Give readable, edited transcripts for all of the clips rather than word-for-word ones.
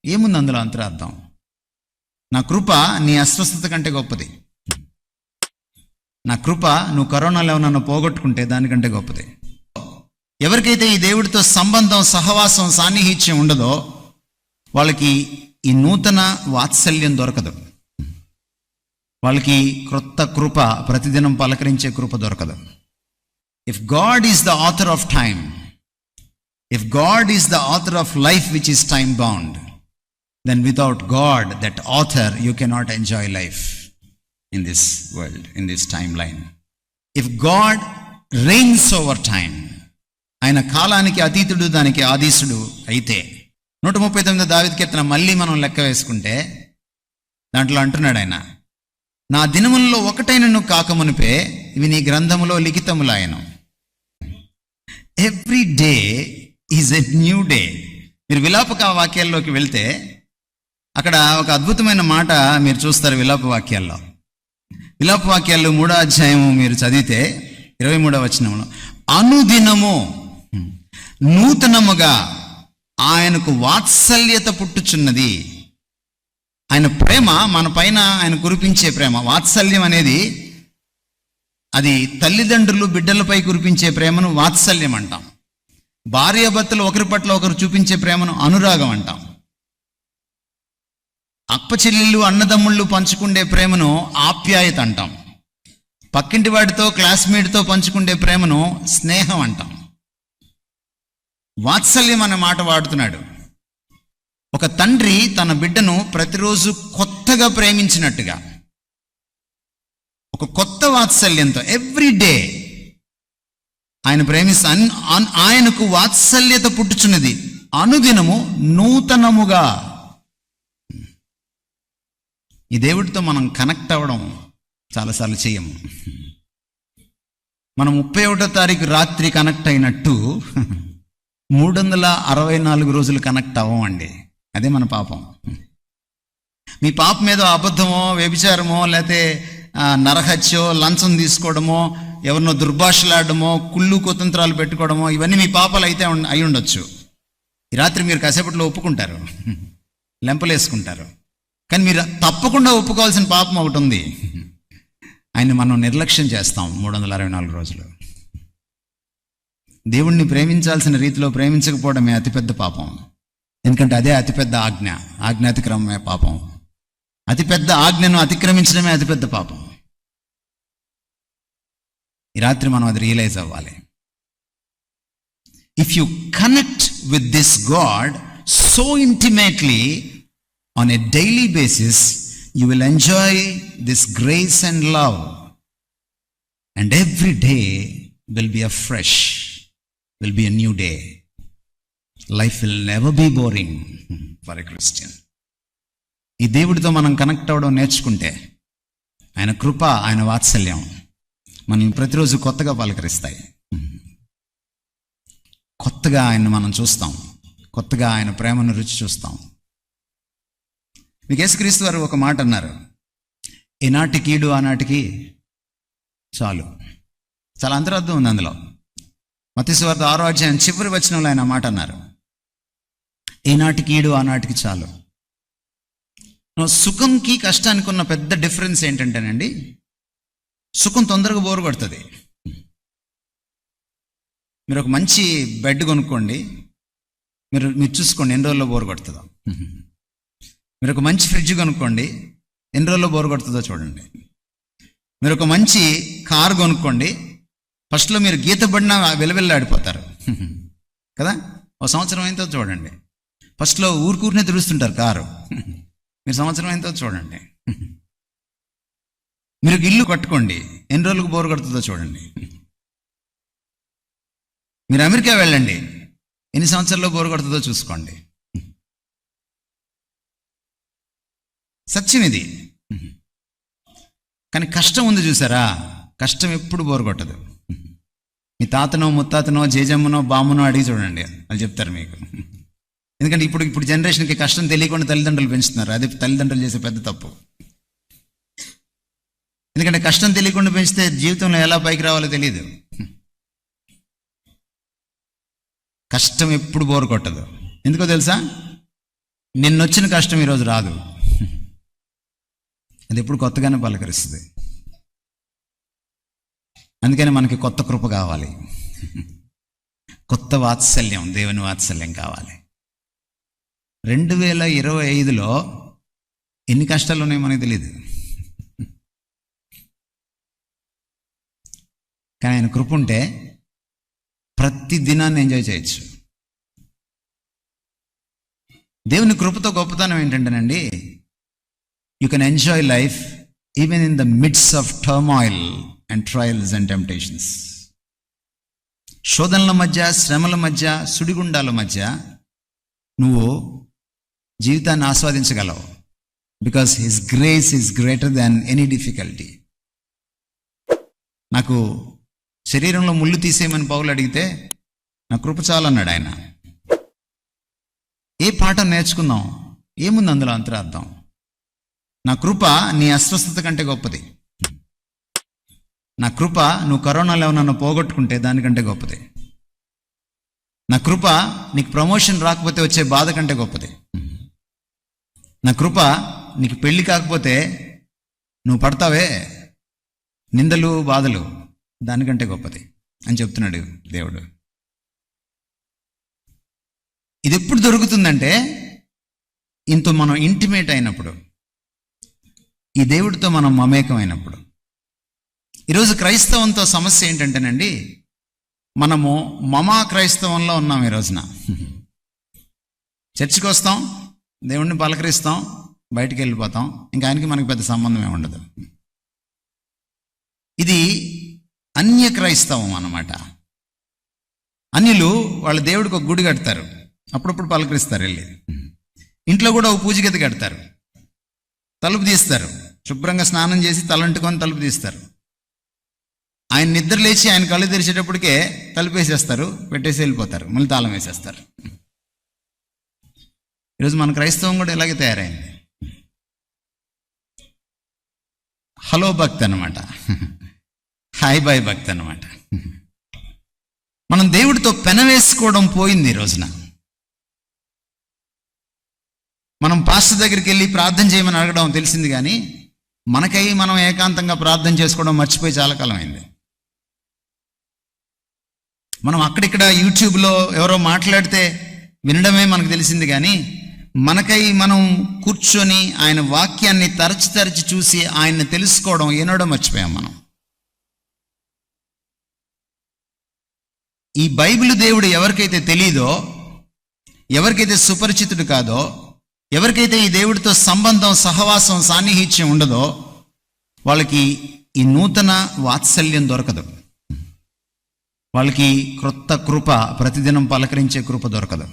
ఏముంది అందులో అంతరార్థం? నా కృప నీ అస్వస్థత కంటే గొప్పది. నా కృప నువ్వు కరోనాలో నన్ను పోగొట్టుకుంటే దానికంటే గొప్పది. ఎవరికైతే ఈ దేవుడితో సంబంధం, సహవాసం, సాన్నిహిత్యం ఉండదో వాళ్ళకి ఈ నూతన వాత్సల్యం దొరకదు. వాళ్ళకి క్రొత్త కృప, ప్రతిదినం పలకరించే కృప దొరకదు. If God is the author of time, if God is the author of life which is time bound, then without God, that author, you cannot enjoy life in this world, in this timeline. If God reigns over time, ఆయన కాలానికి అతీతుడు, దానికి ఆదీసుడు అయితే 139 దావీదు కీర్తన మళ్ళీ మనం లెక్క వేసుకుంటే దాంట్లో అంటున్నాడు ఆయన, నా దినములలో ఒకటైన నువ్వు కాకమునిపే ఇవి నీ గ్రంథములో లిఖితములాయను. Every day is a new day. మీరు విలాపక వాక్యాల్లోకి వెళ్తే అక్కడ ఒక అద్భుతమైన మాట మీరు చూస్తారు. విలాప వాక్యాల్లో 3వ అధ్యాయము మీరు చదివితే 23వ వచనంలో, అనుదినము నూతనముగా ఆయనకు వాత్సల్యత పుట్టుచున్నది. ఆయన ప్రేమ మన పైన ఆయన కురిపించే ప్రేమ. వాత్సల్యం అనేది అది తల్లిదండ్రులు బిడ్డలపై కురిపించే ప్రేమను వాత్సల్యం అంటాం. భార్యాభర్తలు ఒకరి పట్ల ఒకరు చూపించే ప్రేమను అనురాగం అంటాం. అప్పచెల్లెళ్ళు, అన్నదమ్ముళ్ళు పంచుకుండే ప్రేమను ఆప్యాయత అంటాం. పక్కింటి వాడితో, క్లాస్మేట్తో పంచుకుండే ప్రేమను స్నేహం అంటాం. వాత్సల్యం అనే మాట వాడుతున్నాడు. ఒక తండ్రి తన బిడ్డను ప్రతిరోజు కొత్తగా ప్రేమించినట్టుగా, ఒక కొత్త వాత్సల్యంతో ఎవ్రీ డే ఆయన ప్రేమిస్తా. ఆయనకు వాత్సల్యత పుట్టుచున్నది, అనుదినము నూతనముగా. ఈ దేవుడితో మనం కనెక్ట్ అవ్వడం చాలాసార్లు చేయము. మనం 31వ తారీఖు రాత్రి కనెక్ట్ అయినట్టు 364 రోజులు కనెక్ట్ అవ్వమండి. అదే మన పాపం. మీ పాపం ఏదో అబద్ధమో, వ్యభిచారమో, లేకపోతే నరహత్యో, లంచం తీసుకోవడమో, ఎవరినో దుర్భాషలాడమో, కుళ్ళు కుతంత్రాలు పెట్టుకోవడమో, ఇవన్నీ మీ పాపాలు అయితే అయి ఉండొచ్చు. ఈ రాత్రి మీరు కాసేపట్లో ఒప్పుకుంటారు, లెంపలేసుకుంటారు. కానీ మీరు తప్పకుండా ఒప్పుకోవాల్సిన పాపం ఒకటి ఉంది. ఆయన్ని మనం నిర్లక్ష్యం చేస్తాం 364 రోజులు. దేవుణ్ణి ప్రేమించాల్సిన రీతిలో ప్రేమించకపోవడమే అతిపెద్ద పాపం. ఎందుకంటే అదే అతిపెద్ద ఆజ్ఞ. ఆజ్ఞాతిక్రమమే పాపం. అతిపెద్ద ఆజ్ఞను అతిక్రమించడమే అతిపెద్ద పాపం. ఈ రాత్రి మనం అది రియలైజ్ అవ్వాలి. If you connect with this God so intimately on a daily basis, you will enjoy this grace and love, and every day will be afresh, will be a new day. Life will never be boring for a Christian. ఈ దేవుడితో మనం connect అవ్వడం నేర్చుకుంటే ఆయన కృప, ఆయన వాత్సల్యం మనల్ని ప్రతిరోజు కొత్తగా పలకరిస్తాయి. కొత్తగా ఆయన్ని మనం చూస్తాం, కొత్తగా ఆయన ప్రేమను రుచి చూస్తాం. మీకు యేసుక్రీస్తు వారు ఒక మాట అన్నారు, ఈనాటి కీడు ఆనాటికి చాలు. చాలా అంతరార్థం ఉంది అందులో. మత్తయి సువార్త 6వ అధ్యాయం చివరి వచనంలో ఆయన మాట అన్నారు, ఈనాటి కీడు ఆనాటికి చాలు. సుఖంకి కష్టానికి ఉన్న పెద్ద డిఫరెన్స్ ఏంటంటేనండి, సుఖం తొందరగా బోరు కొడుతుంది. మీరు ఒక మంచి బెడ్ కొనుక్కోండి, మీరు చూసుకోండి ఎన్ని రోజుల్లో బోరు కొడుతుందో. మీరు ఒక మంచి ఫ్రిడ్జ్ కొనుక్కోండి, ఎన్ని రోజుల్లో బోరు కొడుతుందో చూడండి. మీరు ఒక మంచి కారు కొనుక్కోండి, ఫస్ట్లో మీరు గీతబడిన వెలవెల్లాడిపోతారు కదా. ఒక సంవత్సరం అయిన తర్వాత చూడండి, ఫస్ట్లో ఊరుకూరినే తిరుగుతుంటారు కారు. మీరు సంవత్సరం అయిన తర్వాత చూడండి. మీరు ఒక ఇల్లు కట్టుకోండి, ఎన్ని రోజులకు బోరు కొడుతుందో చూడండి. మీరు అమెరికా వెళ్ళండి, ఎన్ని సంవత్సరాల్లో బోరు కొడుతుందో చూసుకోండి. సత్యం ఇది. కానీ కష్టం ఉంది చూసారా, కష్టం ఎప్పుడు బోరు కొట్టదు. మీ తాతనో, ముత్తాతనో, జేజమ్మనో, బామ్మనో అడిగి చూడండి, వాళ్ళు చెప్తారు మీకు. ఎందుకంటే ఇప్పుడు జనరేషన్కి కష్టం తెలియకుండా తల్లిదండ్రులు పెంచుతున్నారు. అది తల్లిదండ్రులు చేసే పెద్ద తప్పు. ఎందుకంటే కష్టం తెలియకుండా పెంచితే జీవితంలో ఎలా పైకి రావాలో తెలియదు. కష్టం ఎప్పుడు బోరు కొట్టదు. ఎందుకో తెలుసా? నిన్నొచ్చిన కష్టం ఈరోజు రాదు. అది ఎప్పుడు కొత్తగానే పలకరిస్తుంది. అందుకని మనకి కొత్త కృప కావాలి, కొత్త వాత్సల్యం, దేవుని వాత్సల్యం కావాలి. 2025లో ఎన్ని కష్టాలు ఉన్నాయో మనకు తెలియదు, కానీ ఆయన కృప ఉంటే ప్రతి దినాన్ని ఎంజాయ్ చేయొచ్చు. దేవుని కృపతో గొప్పతనం ఏంటంటేనండి, you can enjoy life even in the midst of turmoil and trials and temptations. శోధనల మధ్య, శ్రమల మధ్య, సుడిగుండాల మధ్య నువ్వు జీవితాన్ని ఆస్వాదించగలవు. Because his grace is greater than any difficulty. నాకు శరీరంలో ముళ్ళు తీసేయమని పౌలు అడిగితే నా కృప చాలన్నాడు ఆయన. ఏ పాఠం నేర్చుకుందాం? ఏముంది అందులో అంతరార్థం? నా కృప నీ అస్వస్థత కంటే గొప్పది. నా కృప నువ్వు కరోనాలో నన్ను పోగొట్టుకుంటే దానికంటే గొప్పది. నా కృప నీకు ప్రమోషన్ రాకపోతే వచ్చే బాధ కంటే గొప్పది. నా కృప నీకు పెళ్లి కాకపోతే నువ్వు పడతావే నిందలు, బాధలు, దానికంటే గొప్పది అని చెప్తున్నాడు దేవుడు. ఇది ఎప్పుడు దొరుకుతుందంటే ఇంత మనం ఇంటిమేట్ అయినప్పుడు, ఈ దేవుడితో మనం మమేకం అయినప్పుడు. ఈరోజు క్రైస్తవంతో సమస్య ఏంటంటేనండి, మనము మమా క్రైస్తవంలో ఉన్నాం. ఈ రోజున చర్చికి వస్తాం, దేవుణ్ణి పలకరిస్తాం, బయటికి వెళ్ళిపోతాం, ఇంకా ఆయనకి మనకి పెద్ద సంబంధమే ఉండదు. ఇది అన్య క్రైస్తవం అన్నమాట. అన్యులు వాళ్ళ దేవుడికి ఒక గుడి కడతారు, అప్పుడప్పుడు పలకరిస్తారు వెళ్ళి. ఇంట్లో కూడా ఒక పూజ గది కడతారు, తలుపు తీస్తారు, శుభ్రంగా స్నానం చేసి తలంటుకొని తలుపు తీస్తారు. ఆయన నిద్ర లేచి ఆయన కళ్ళు తెరిచేటప్పటికే తలుపు వేసేస్తారు, పెట్టేసి వెళ్ళిపోతారు, మళ్ళీ తాళం వేసేస్తారు. ఈరోజు మన క్రైస్తవం కూడా ఇలాగే తయారైంది. హలో భక్తి అనమాట, హాయ్ బాయ్ భక్తి అనమాట. మనం దేవుడితో పెనవేసుకోవడం పోయింది ఈ రోజున. మనం పాస్టర్ దగ్గరికి వెళ్ళి ప్రార్థన చేయమని అడగడం తెలిసింది, కానీ మనకై మనం ఏకాంతంగా ప్రార్థన చేసుకోవడం మర్చిపోయి చాలా కాలం అయింది. మనం అక్కడిక్కడ యూట్యూబ్లో ఎవరో మాట్లాడితే వినడమే మనకు తెలిసింది, కానీ మనకై మనం కూర్చొని ఆయన వాక్యాన్ని తరచి తరచి చూసి ఆయన్ని తెలుసుకోవడం ఏనాడో మర్చిపోయాం మనం. ఈ బైబిల్ దేవుడు ఎవరికైతే తెలియదో, ఎవరికైతే సుపరిచితుడు కాదో, ఎవరికైతే ఈ దేవుడితో సంబంధం, సహవాసం, సాన్నిహిత్యం ఉండదో, వాళ్ళకి ఈ నూతన వాత్సల్యం దొరకదు. వాళ్ళకి క్రొత్త కృప, ప్రతిదినం పలకరించే కృప దొరకదు.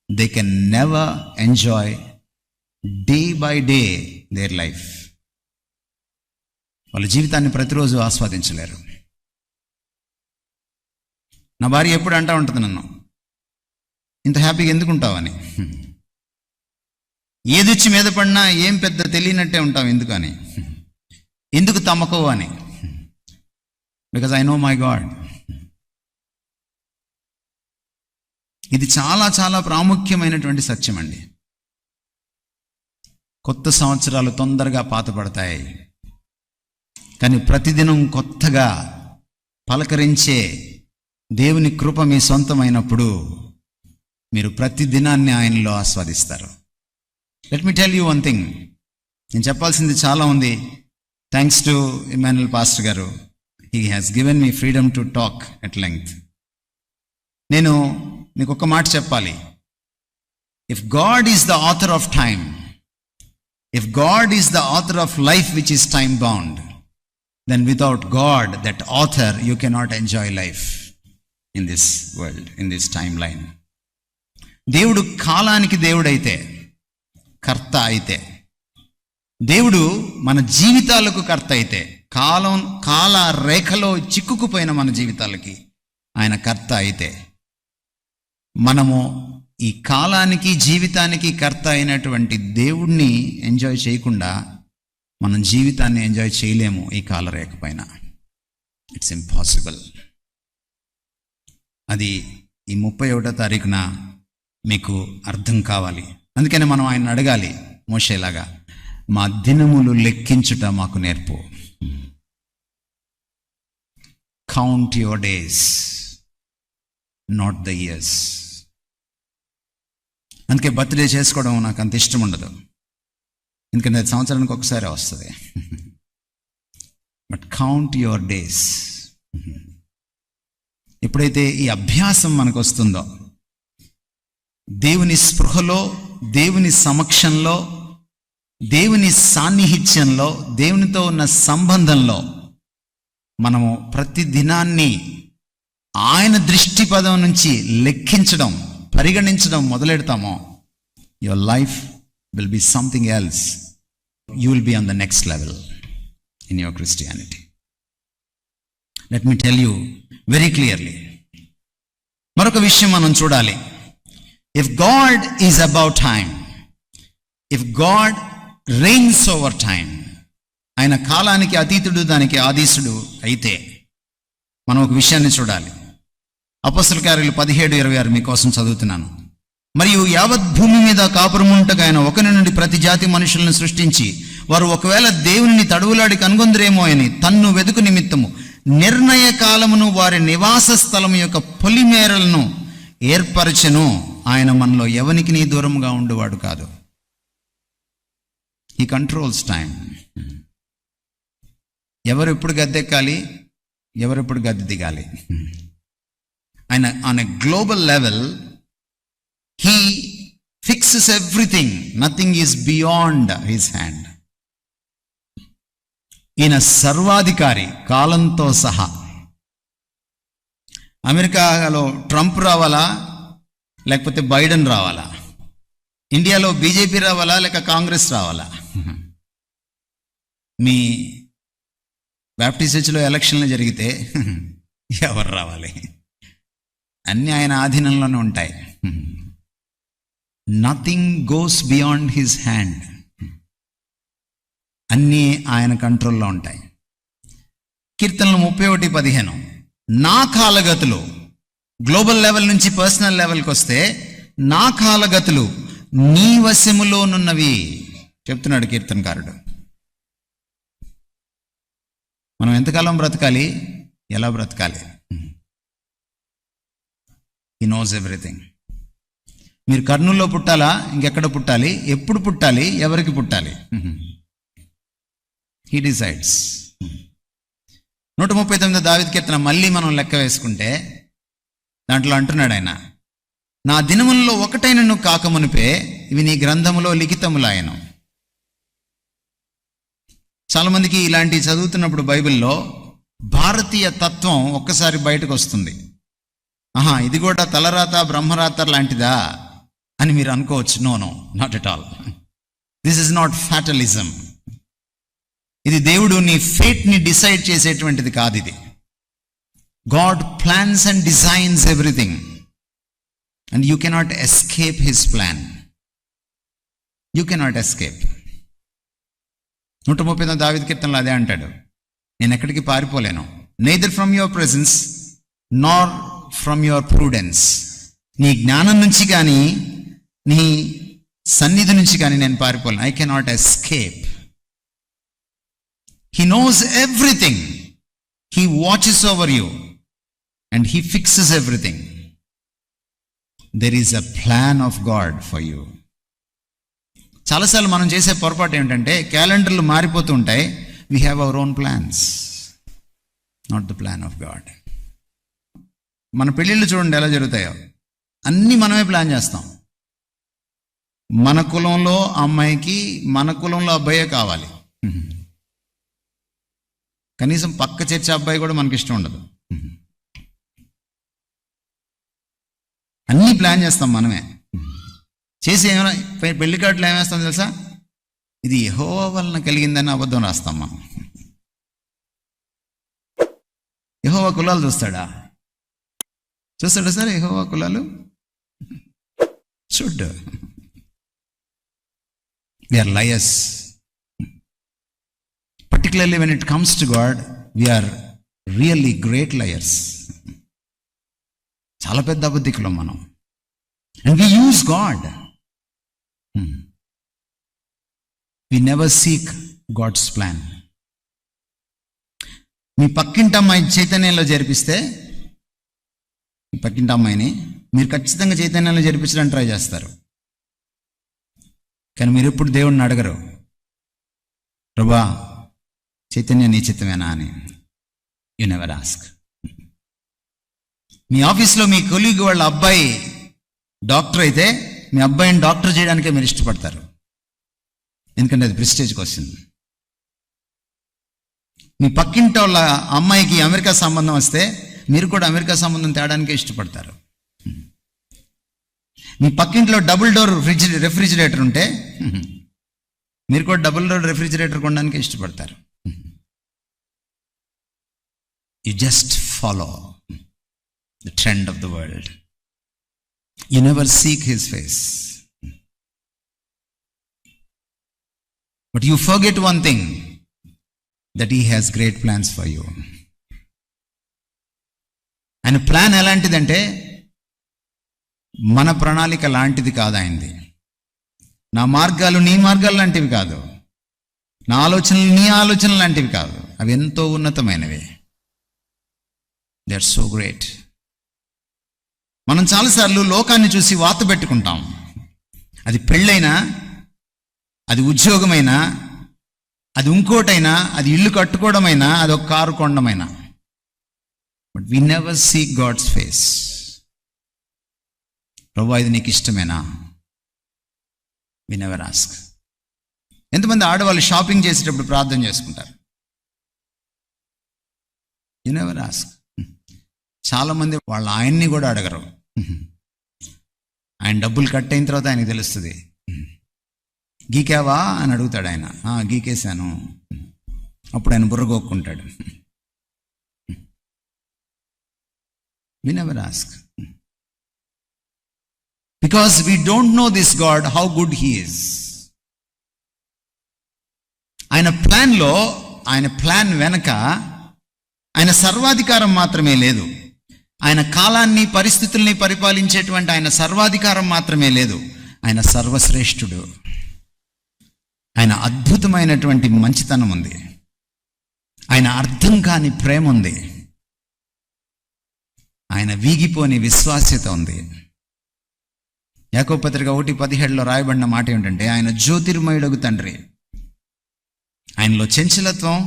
They can never enjoy day by day their life. వాళ్ళ జీవితాన్ని ప్రతిరోజు ఆస్వాదించలేరు. నా భార్య ఎప్పుడు అంటూ ఉంటుంది నన్ను, ఇంత హ్యాపీగా ఎందుకు ఉంటావని. ఏదొచ్చి మీద పడినా ఏం పెద్ద తెలియనట్టే ఉంటావు ఎందుకని, ఎందుకు తమ్మకవు అని. Because I know my God. ఇది చాలా చాలా ప్రాముఖ్యమైనటువంటి సత్యం అండి. కొత్త సంవత్సరాలు తొందరగా పాతపడతాయి, కానీ ప్రతిదినం కొత్తగా పలకరించే దేవుని కృప మీ సొంతమైనప్పుడు మీరు ప్రతి దినాన్ని ఆయనలో ఆస్వాదిస్తారు. Let me tell you one thing. నేను చెప్పాల్సింది చాలా ఉంది. థ్యాంక్స్ టు ఇమాన్యుయల్ పాస్టర్ గారు. He has given me freedom to talk at length. నేను మీకు ఒక మాట చెప్పాలి. If God is the author of time, if God is the author of life which is time bound, then without God, that author, you cannot enjoy life in this world, in this time line. దేవుడు కాలానికి దేవుడైతే, కర్త అయితే, దేవుడు మన జీవితాలకు కర్త అయితే, కాల రేఖలో చిక్కుకుపోయిన మన జీవితాలకి ఆయన కర్త అయితే, మనము ఈ కాలానికి జీవితానికి కర్త అయినటువంటి దేవుణ్ణి ఎంజాయ్ చేయకుండా మనం జీవితాన్ని ఎంజాయ్ చేయలేము. ఈ కాలరేఖ పైన ఇట్స్ ఇంపాసిబుల్. అది ఈ 31వ తారీఖున మీకు అర్థం కావాలి. అందుకని మనం ఆయన అడగాలి మోషేలాగా, మా దినములు లెక్కించుట మాకు నేర్పు. Count your days, not the years. అందుకే బర్త్డే చేసుకోవడం నాకు అంత ఇష్టం ఉండదు, ఎందుకంటే అది సంవత్సరానికి ఒకసారి వస్తుంది. But count your days. ఎప్పుడైతే ఈ అభ్యాసం మనకు వస్తుందో, దేవుని స్పృహలో, దేవుని సమక్షంలో, దేవుని సాన్నిహిత్యంలో, దేవునితో ఉన్న సంబంధంలో మనము ప్రతి దినాన్ని ఆయన దృష్టి పదం నుంచి లెక్కించడం, పరిగణించడం మొదలెడతామో, your life will be something else. You will be on the next level in your Christianity. Let me tell you very clearly. మరొక విషయం మనం చూడాలి. If God is about time, if God reigns over time, ఆయన కాలానికి అతీతుడు, దానికి ఆదీసుడు అయితే మనం ఒక విషయాన్ని చూడాలి. అపొస్తలుల కార్యాలు 17:26 మీకోసం చదువుతున్నాను. మరియు యావత్ భూమి మీద కాపురముంటకు ఆయన ఒకని నుండి ప్రతి జాతి మనుషులను సృష్టించి, వారు ఒకవేళ దేవుని తడువులాడి కనుగొందరేమో అని తన్ను వెదుకు నిమిత్తము నిర్ణయ కాలమును వారి నివాస స్థలము యొక్క పొలిమేరలను ఏర్పరచెను. ఆయన మనలో ఎవనికి నీ దూరంగా ఉండేవాడు కాదు. He controls time. ఎవరెప్పుడు గద్దెక్కాలి, ఎవరెప్పుడు గద్దె దిగాలి, ఆయన on a global level he fixes everything. Nothing is beyond his hand. ఈయన సర్వాధికారి కాలంతో సహా. అమెరికాలో ట్రంప్ రావాలా, లేకపోతే బైడెన్ రావాలా? ఇండియాలో బీజేపీ రావాలా, లేక కాంగ్రెస్ రావాలా? మీ బ్యాప్టిస్ట్ చర్చిలో ఎలక్షన్లు జరిగితే ఎవరు రావాలి? అన్నీ ఆయన ఆధీనంలోనే ఉంటాయి. Nothing goes beyond his hand. అన్నీ ఆయన కంట్రోల్లో ఉంటాయి. కీర్తనలు 31:15, నా కాలగతులు, గ్లోబల్ లెవెల్ నుంచి పర్సనల్ లెవెల్కి వస్తే, నా కాలగతులు నీ వశములోనున్నవి చెప్తున్నాడు కీర్తనకారుడు. మనం ఎంతకాలం బ్రతకాలి, ఎలా బ్రతకాలి? He knows everything. మీరు కర్నూలులో పుట్టాలా, ఇంకెక్కడ పుట్టాలి, ఎప్పుడు పుట్టాలి, ఎవరికి పుట్టాలి? He decides. 139 దావీదు కీర్తన మళ్ళీ మనం లెక్క వేసుకుంటే దాంట్లో అంటున్నాడు ఆయన, నా దినములలో ఒకటైన నువ్వు కాకమునిపే ఇవి నీ గ్రంథములో లిఖితములాయను. చాలామందికి ఇలాంటివి చదువుతున్నప్పుడు బైబిల్లో భారతీయ తత్వం ఒక్కసారి బయటకు వస్తుంది. ఆహా, ఇది కూడా తలరాత బ్రహ్మరాత లాంటిదా అని మీరు అనుకోవచ్చు. No no, not at all. This is not fatalism. ఇది దేవుడు నీ ఫేట్ని డిసైడ్ చేసేటువంటిది కాదు. ఇది God plans and designs everything and you cannot escape his plan. You cannot escape. 139 దావీదు కీర్తనలో అదే అంటాడు, నేను ఎక్కడికి పారిపోలేను. Neither from your presence nor from your prudence. నీ జ్ఞానం నుంచి కానీ నీ సన్నిధి నుంచి కానీ నేను పారిపోలేను. I cannot escape. He knows everything. He watches over you and he fixes everything. There is a plan of God for you. చాలాసార్లు మనం చేసే పొరపాటు ఏమిటంటే క్యాలెండర్లు మారిపోతూ ఉంటాయి. We have our own plans, not the plan of God. మన పెళ్ళిళ్ళు చూడండి ఎలా జరుగుతాయో, అన్నీ మనమే ప్లాన్ చేస్తాం. మన కులంలో అమ్మాయికి మన కులంలో అబ్బాయే కావాలి. కనీసం పక్క చర్చ అబ్బాయి కూడా మనకి ఇష్టం ఉండదు. అన్నీ ప్లాన్ చేస్తాం మనమే. చేసి ఏమైనా పెళ్లి కార్డులు ఏమేస్తాం తెలుసా? ఇది యెహోవా వలన కలిగిందని అబద్ధం రాస్తాం మనం. యెహోవా కులాలు చూస్తాడా సార్? యెహోవా కులాలు చూడ్డు. We are liars. Particularly when it comes to God, we are really great liars. చాలా పెద్ద అబద్ధికులం మనం. And we use God. We never seek God's plan. మీ పక్కింటి అమ్మాయి చైతన్యంలో జరిపిస్తే, మీ పక్కింటి అమ్మాయిని మీరు ఖచ్చితంగా చైతన్యంలో జరిపించడానికి ట్రై చేస్తారు. కానీ మీరు ఎప్పుడు దేవుడిని అడగరు, ప్రభువా చైతన్య నీ చిత్తమేనా అని. You never ask. మీ ఆఫీస్లో మీ కొలీగ్ వాళ్ళ అబ్బాయి డాక్టర్ అయితే మీ అబ్బాయిని డాక్టర్ చేయడానికే మీరు ఇష్టపడతారు, ఎందుకంటే అది ప్రెస్టేజ్కి వస్తుంది. మీ పక్కింటి వాళ్ళ అమ్మాయికి అమెరికా సంబంధం వస్తే మీరు కూడా అమెరికా సంబంధం తేడానికే ఇష్టపడతారు. మీ పక్కింట్లో డబుల్ డోర్ రెఫ్రిజిరేటర్ ఉంటే మీరు కూడా డబుల్ డోర్ రెఫ్రిజిరేటర్ కొనడానికి ఇష్టపడతారు. You just follow the trend of the world. You never seek his face. But you forget one thing, that he has great plans for you. ఆయన plan ఎలాంటిదంటే మన ప్రణాళిక లాంటిది కాదు ఆయనది. నా మార్గాలు నీ మార్గాలు లాంటివి కాదు, నా ఆలోచనలు నీ ఆలోచనలు లాంటివి కాదు. అవి ఎంతో ఉన్నతమైనవి. They are so great. మనం చాలాసార్లు లోకాన్ని చూసి వాత పెట్టుకుంటాం. అది పెళ్ళైనా, అది ఉద్యోగమైనా, అది ఇంకోటైనా, అది ఇల్లు కట్టుకోవడమైనా, అది ఒక కారు కొనడమైనా. But we never seek God's face. ప్రభువా ఇది నీకు ఇష్టమేనా? We never ask. ఎంతమంది ఆడవాళ్ళు షాపింగ్ చేసేటప్పుడు ప్రార్థన చేసుకుంటారు? You never ask. చాలామంది వాళ్ళ ఆయన్ని కూడా అడగరు. ఆయన డబ్బులు కట్ అయిన తర్వాత ఆయనకు తెలుస్తుంది. గీకావా అని అడుగుతాడు ఆయన. గీకేశాను. అప్పుడు ఆయన బుర్ర గోక్కుంటాడు. We never ask. Because we don't know this God how good he is. ఆయన ప్లాన్లో, ఆయన ప్లాన్ వెనక ఆయన సర్వాధికారం మాత్రమే లేదు. ఆయన కాలాన్ని, పరిస్థితుల్ని పరిపాలించేటువంటి ఆయన సర్వాధికారం మాత్రమే లేదు. ఆయన సర్వశ్రేష్ఠుడు. ఆయన అద్భుతమైనటువంటి మంచితనం ఉంది. ఆయన అర్థం కాని ప్రేమ ఉంది. ఆయన వీగిపోని విశ్వాస్యత ఉంది. యాకోబు పత్రిక 1:17 రాయబడిన మాట ఏమిటంటే, ఆయన జ్యోతిర్మయుడగు తండ్రి. ఆయనలో చంచలత్వం,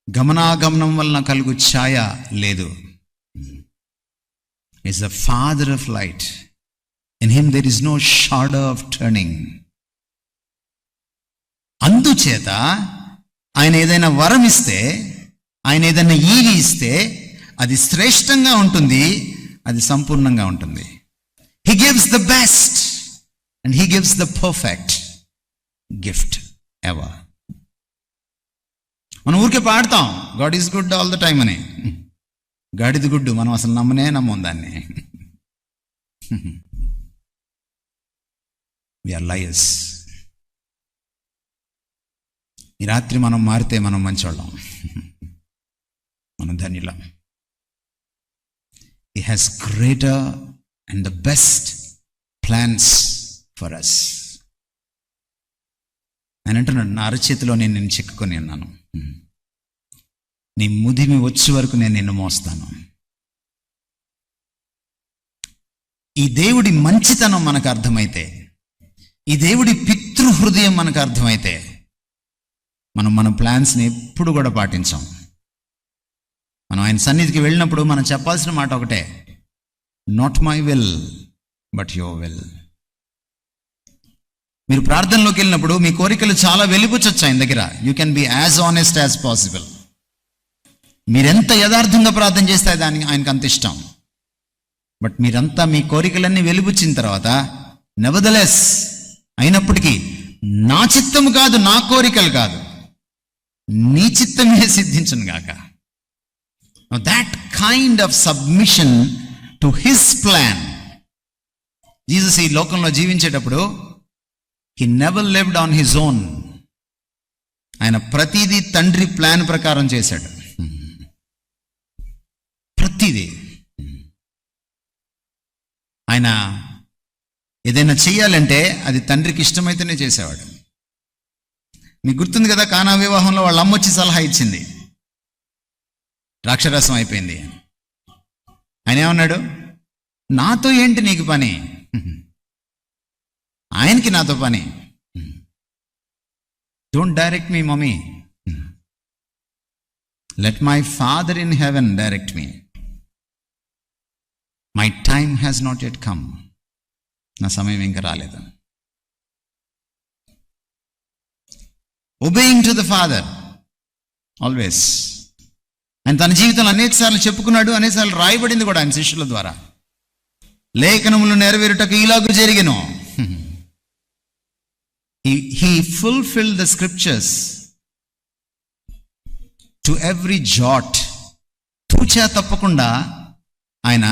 గమనాగమనం వలన కలుగు ఛాయ లేదు. Is the father of light. In him there is no shadow of turning. అందుచేత ఆయన ఏదైనా వరం ఇస్తే, ఆయన ఏదైనా ఈవి ఇస్తే అది శ్రేష్టంగా ఉంటుంది, అది సంపూర్ణంగా ఉంటుంది. He gives the best and he gives the perfect gift ever. మనం ఊరికే పాడతాం God is good all the time అని. గాడ్ ఇది గుడ్, మనం అసలు నమ్మం దాన్ని. We are liars. ఈ రాత్రి మనం మారితే మనం మంచోళ్ళం, మనం ధన్యులం. He has greater and the best plans for us. ఆయన అంటున్నాడు, నా అరచేతిలో నేను నిన్ను చిక్కుకొని ఉన్నాను, నీ ముదిమి వచ్చే వరకు నేను నిన్ను మోస్తాను. ఈ దేవుడి మంచితనం మనకు అర్థమైతే, ఈ దేవుడి పితృహృదయం మనకు అర్థమైతే, మనం మన ప్లాన్స్ని ఎప్పుడు కూడా పాటించాం. మనం ఆయన సన్నిధికి వెళ్ళినప్పుడు మనం చెప్పాల్సిన మాట ఒకటే, not my will but your will. మీరు ప్రార్థనలోకి వెళ్ళినప్పుడు మీ కోరికలు చాలా వెలిబుచ్చొచ్చు ఆయన దగ్గర. You can be as honest as possible. మీరెంత యథార్థంగా ప్రార్థన చేస్తే దానికి ఆయనకు అంత ఇష్టం. బట్ మీరంతా మీ కోరికలన్నీ వెలిబుచ్చిన తర్వాత, నెవర్దలెస్, అయినప్పటికీ నా చిత్తము కాదు, నా కోరికలు కాదు, నీ చిత్తమే సిద్ధించును గాక. That kind of submission to his plan. Jesus ఈ లోకంలో జీవించేటప్పుడు he never lived on his own. ఆయన ప్రతిదీ తండ్రి ప్లాన్ ప్రకారం చేశాడు. ప్రతిదీ. ఆయన ఏదైనా చెయ్యాలంటే అది తండ్రికి ఇష్టమైతేనే చేసేవాడు. మీకు గుర్తుంది కదా, కానా వివాహంలో వాళ్ళ అమ్మ వచ్చి సలహా ఇచ్చింది, ద్రాక్షరసం అయిపోయింది. ఆయన ఏమన్నాడు? నాతో ఏంటి నీకు పని, ఆయనకి నాతో పని. Don't direct me mummy, let my father in heaven direct me. My time has not yet come. నా సమయం ఇంకా రాలేదు. Obeying to the father always. ఆయన తన జీవితంలో అనేక సార్లు చెప్పుకున్నాడు, అనేక సార్లు రాయబడింది కూడా ఆయన శిష్యుల ద్వారా. లేఖనములు నెరవేరుటకు ఇలాగూ జరిగెను. He fulfilled the scriptures to every jot. తూచా తప్పకుండా ఆయన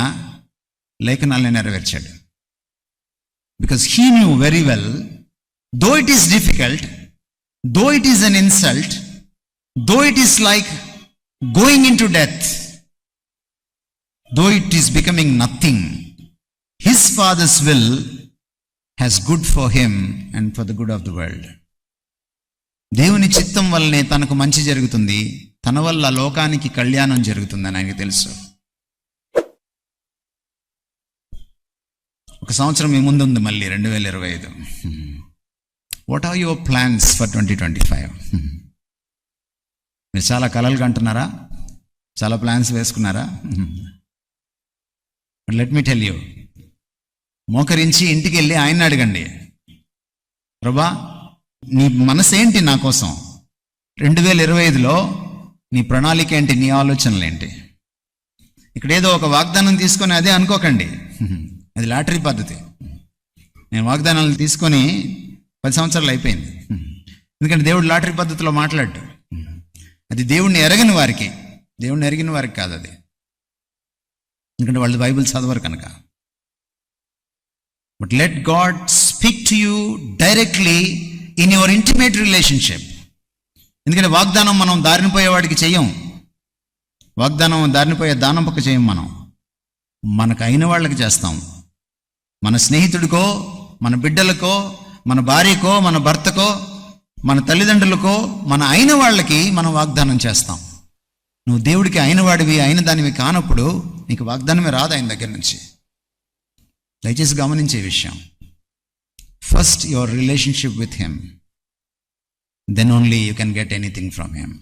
లేఖనాలను నెరవేర్చాడు. Because he knew very well, though it is difficult, though it is an insult, though it is like going into death, though it is becoming nothing, his Father's will has good for him and for the good of the world. దేవుని చిత్తం వల్లనే తనకు మంచి జరుగుతుంది, తన వల్ల లోకానికి కళ్యాణం జరుగుతుందని ఆయనకు తెలుసు. ఒక సంవత్సరం మీ ముందు ఉంది, మళ్ళీ 2025. What are your plans for 2025? మీరు చాలా కలలు కంటున్నారా? చాలా ప్లాన్స్ వేసుకున్నారా? లెట్ మీ టెల్ యూ, మోకరించి ఇంటికి వెళ్ళి ఆయన్ని అడగండి, ప్రభా నీ మనసు ఏంటి నా కోసం? 2025లో నీ ప్రణాళిక ఏంటి? నీ ఆలోచనలు ఏంటి? ఇక్కడ ఏదో ఒక వాగ్దానం తీసుకొని అదే అనుకోకండి, అది లాటరీ పద్ధతి. నేను వాగ్దానాలు తీసుకొని 10 సంవత్సరాలు అయిపోయింది. ఎందుకంటే దేవుడు లాటరీ పద్ధతిలో మాట్లాడు. అది దేవుణ్ణి ఎరగని వారికి, దేవుణ్ణి ఎరిగిన వారికి కాదు అది. ఎందుకంటే వాళ్ళు బైబిల్ చదవరు కనుక. But let God speak to you directly in your intimate relationship. ఎందుకంటే వాగ్దానం మనం దారిన పోయేవాడికి చెయ్యం, వాగ్దానం దారిన పోయే దానం పక్క చేయం. మనం మనకు అయిన వాళ్ళకి చేస్తాం. మన స్నేహితుడికో, మన బిడ్డలకో, మన భార్యకో, మన భర్తకో, మన తల్లిదండ్రులకో, మన అయిన వాళ్ళకి మనం వాగ్దానం చేస్తాం. నువ్వు దేవుడికి అయిన వాడివి, అయిన దానివి కానప్పుడు నీకు వాగ్దానమే రాదు ఆయన దగ్గర నుంచి. దయచేసి గమనించే విషయం, first your relationship with him, then only you can get anything from him.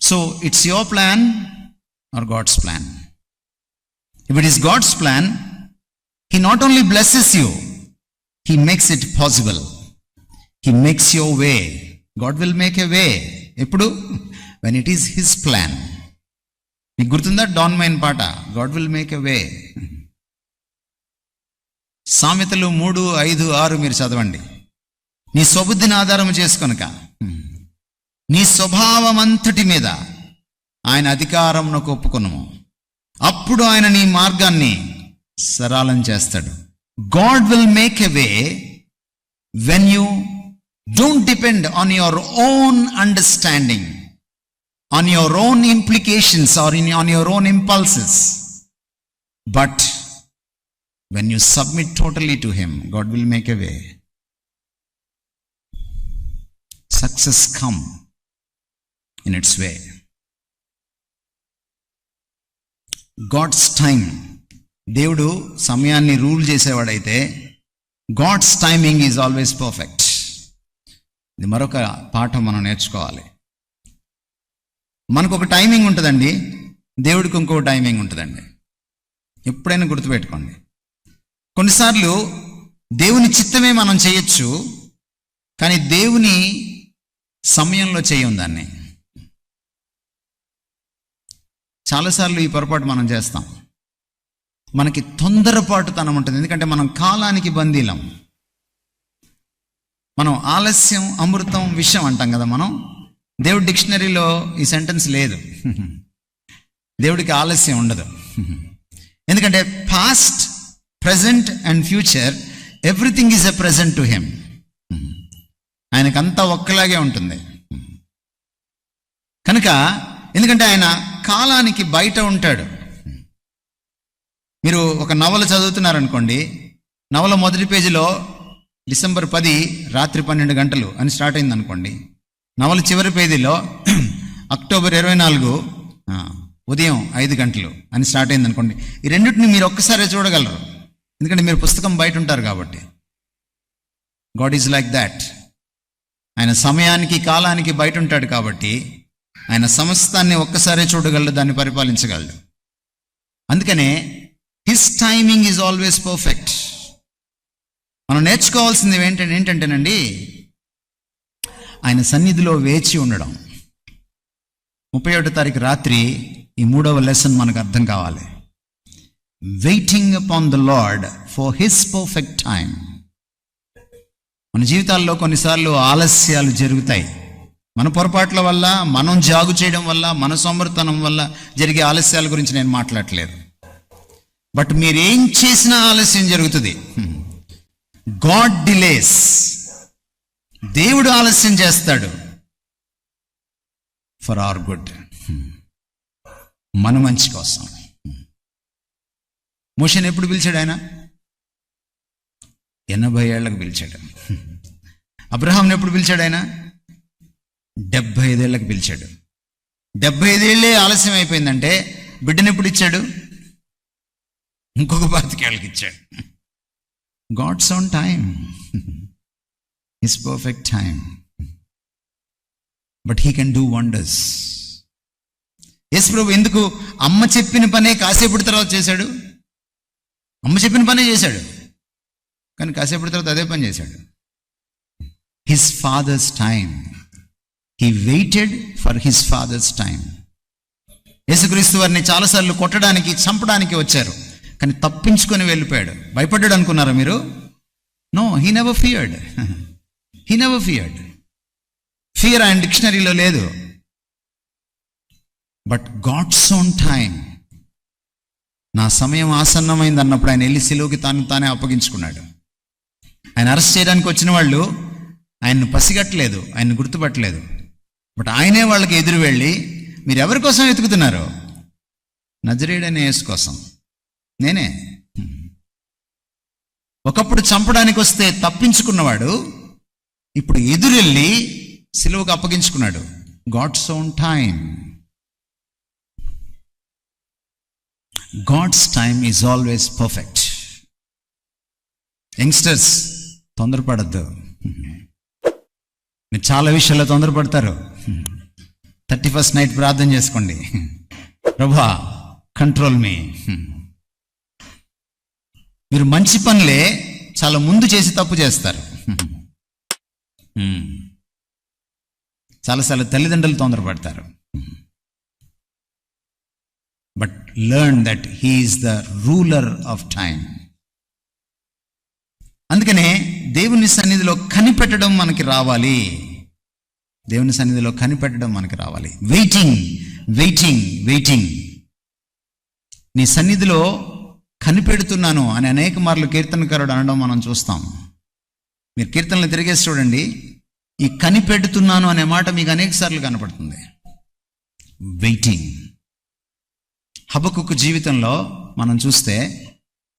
So it's your plan or God's plan. If it is God's plan, he not only blesses you, he makes it possible. He makes your way. God will make a way. ఎప్పుడు? when it is his plan. మీకు గుర్తుందా don mine పాట, God will make a way. సామెతలు 3:5-6 మీరు చదవండి. నీ స్వబుద్ధిని ఆధారం చేసుకొనక నీ స్వభావం అంతటి మీద ఆయన అధికారమునకు ఒప్పుకొనుము, అప్పుడు ఆయన నీ మార్గాన్ని సరళం చేస్తాడు. God will make a way when you don't depend on your own understanding, on your own implications or on your own impulses. But when you submit totally to him, God will make a way. Success come in its way. God's time. దేవుడు సమయాన్ని rule చేసేవాడైతే God's timing is always perfect. ఇది మరొక పాఠం మనం నేర్చుకోవాలి. మనకు ఒక timing ఉంటుందండి, దేవుడికి ఇంకో టైమింగ్ ఉంటుందండి. ఎప్పుడైనా గుర్తుపెట్టుకోండి. కొన్నిసార్లు దేవుని చిత్తమే మనం చేయొచ్చు, కానీ దేవుని సమయంలో చేయం దాన్ని. చాలాసార్లు ఈ పొరపాటు మనం చేస్తాం. మనకి తొందరపాటుతనం ఉంటుంది, ఎందుకంటే మనం కాలానికి బందీలం. మనం ఆలస్యం అమృతం విషం అంటాం కదా. మనం దేవుడి డిక్షనరీలో ఈ సెంటెన్స్ లేదు. దేవుడికి ఆలస్యం ఉండదు, ఎందుకంటే past, present and future, everything is a present to him. ఆయనకంతా ఒక్కలాగే ఉంటుంది కనుక, ఎందుకంటే ఆయన కాలానికి బయట ఉంటాడు. మీరు ఒక నవల చదువుతున్నారనుకోండి, నవల మొదటి పేజీలో డిసెంబర్ 10 రాత్రి 12 గంటలు అని స్టార్ట్ అయింది అనుకోండి. నవల చివరి పేజీలో అక్టోబర్ 24 ఉదయం 5 గంటలు అని స్టార్ట్ అయింది అనుకోండి. ఈ రెండింటిని మీరు ఒక్కసారి చూడగలరు, ఎందుకంటే మీరు పుస్తకం బయట ఉంటారు కాబట్టి. God is like that. ఆయన సమయానికి కాలానికి బయట ఉంటాడు కాబట్టి ఆయన సమస్తాన్ని ఒక్కసారే చూడగలడు, దాన్ని పరిపాలించగలడు. అందుకనే his timing is always perfect. మనం నేర్చుకోవాల్సింది ఏంటంటేనండి, ఆయన సన్నిధిలో వేచి ఉండడం. 31వ తారీఖు రాత్రి ఈ 3వ లెసన్ మనకు అర్థం కావాలి. Waiting upon the lord for his perfect time. మన జీవితాల్లో కొన్నిసార్లు ఆలస్యాలు జరుగుతాయి. మన పొరపాట్ల వల్ల, మనం జాగు చేయడం వల్ల, మన సోమరితనం వల్ల జరిగే ఆలస్యాల గురించి నేను మాట్లాడట్లేదు. బట్ మీరేం చేసినా ఆలస్యం జరుగుతుంది. God delays. దేవుడు ఆలస్యం చేస్తాడు ఫర్ అవర్ గుడ్, మన మంచి కోసం. మోషేని ఎప్పుడు పిలిచాడు ఆయన? 80 ఏళ్లకు పిలిచాడు. అబ్రహాంని ఎప్పుడు పిలిచాడు ఆయన? 75 ఏళ్లకు పిలిచాడు. 75 ఏళ్ళే ఆలస్యం అయిపోయిందంటే బిడ్డను ఎప్పుడు ఇచ్చాడు? ఇంకొక 25 ఏళ్ళకి ఇచ్చాడు. God's own time, his perfect time, but he can do wonders. యేసు ప్రభు ఎందుకు అమ్మ చెప్పిన పనే కాసేపటి తర్వాత చేశాడు? అమ్మ చెప్పిన పనే చేశాడు, కానీ కాసేపటి తర్వాత అదే పని చేశాడు. His father's time, he waited for his father's time. యేసుక్రీస్తు వారిని చాలాసార్లు కొట్టడానికి, చంపడానికి వచ్చారు, కానీ తప్పించుకొని వెళ్ళిపోయాడు. భయపడ్డాడు అనుకున్నారా మీరు? No, he never feared. He never feared. Fear ఆయన డిక్షనరీలో లేదు. బట్ గాడ్స్ ఓన్ టైమ్, నా సమయం ఆసన్నమైంది అన్నప్పుడు ఆయన వెళ్ళి సిలువకి తానే అప్పగించుకున్నాడు. ఆయన అరెస్ట్ చేయడానికి వచ్చిన వాళ్ళు ఆయన్ను పసిగట్టలేదు, ఆయన్ని గుర్తుపట్టలేదు. బట్ ఆయనే వాళ్ళకి ఎదురు వెళ్ళి, మీరు ఎవరి కోసం వెతుకుతున్నారు? నజరేయుడైన యేసు కోసం. నేనే. ఒకప్పుడు చంపడానికి వస్తే తప్పించుకున్నవాడు ఇప్పుడు ఎదురెళ్ళి సిలువకు అప్పగించుకున్నాడు. God's own time. God's time is always perfect. Youngsters, తొందరపడద్దు. మీరు చాలా విషయాల్లో తొందరపడతారు. 31st నైట్ ప్రార్థన చేసుకోండి, ప్రభువా కంట్రోల్ మీ. మీరు మంచి పనులే చాలా ముందు చేసి తప్పు చేస్తారు. చాలాసార్లు తల్లిదండ్రులు తొందరపడతారు. But learn that he is the ruler of time. అందుకనే దేవుని సన్నిధిలో కనిపెట్టడం మనకి రావాలి. దేవుని సన్నిధిలో కనిపెట్టడం మనకి రావాలి. Waiting, waiting, waiting. నీ సన్నిధిలో కనిపెడుతున్నాను అని అనేక మార్లు కీర్తనకారుడు అనడం మనం చూస్తాం. మీరు కీర్తనలు తిరిగేసి చూడండి, ఈ కనిపెడుతున్నాను అనే మాట మీకు అనేక సార్లు కనపడుతుంది. వెయిటింగ్. హబక్కుకు జీవితంలో మనం చూస్తే,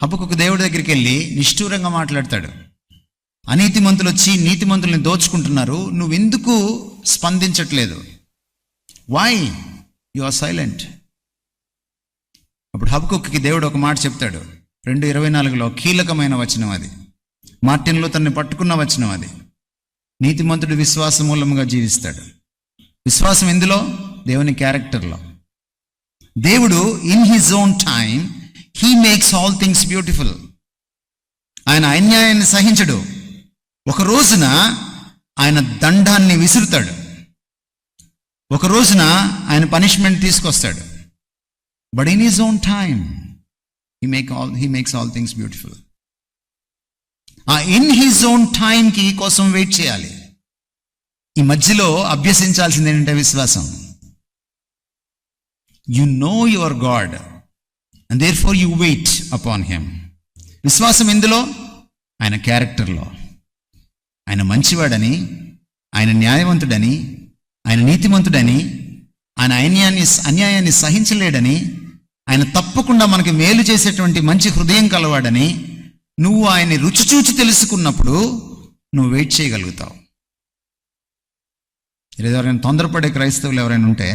హబక్కుకు దేవుడి దగ్గరికి వెళ్ళి నిష్ఠూరంగా మాట్లాడతాడు. అనీతిమంతులు వచ్చి నీతిమంతుల్ని దోచుకుంటున్నారు, నువ్వెందుకు స్పందించట్లేదు? Why you are silent? అప్పుడు హబక్కుకి దేవుడు ఒక మాట చెప్తాడు. 2:24 కీలకమైన వచనం అది. మార్టిన్ లూథర్ని పట్టుకున్న వచనం అది. నీతిమంతుడు విశ్వాస మూలముగా జీవిస్తాడు. విశ్వాసం ఎందులో? దేవుని క్యారెక్టర్లో. దేవుడు in his own time he makes all things beautiful. ఆయన అన్యాయాన్ని సహించడు. ఒక రోజున ఆయన దండాన్ని విసురుతాడు, ఒక రోజున ఆయన పనిష్మెంట్ తీసుకొస్తాడు. But in his own time he makes all things beautiful. ఆ ఇన్ హిజ్ ఓన్ టైంకి కోసం వెయిట్ చేయాలి. ఈ మధ్యలో అభ్యసించాల్సింది ఏంటంటే విశ్వాసం. You know your God and therefore you wait upon him. విశ్వాసం ఎందులో? ఆయన క్యారెక్టర్లో. ఆయన మంచివాడని, ఆయన న్యాయవంతుడని, ఆయన నీతిమంతుడని, ఆయన అన్యాయాన్ని సహించలేడని, ఆయన తప్పకుండా మనకి మేలు చేసేటువంటి మంచి హృదయం కలవాడని, నువ్వు ఆయన్ని రుచి చూచి తెలుసుకున్నప్పుడు నువ్వు వెయిట్ చేయగలుగుతావు. ఎవరైనా తొందరపడే క్రైస్తవులు ఎవరైనా ఉంటే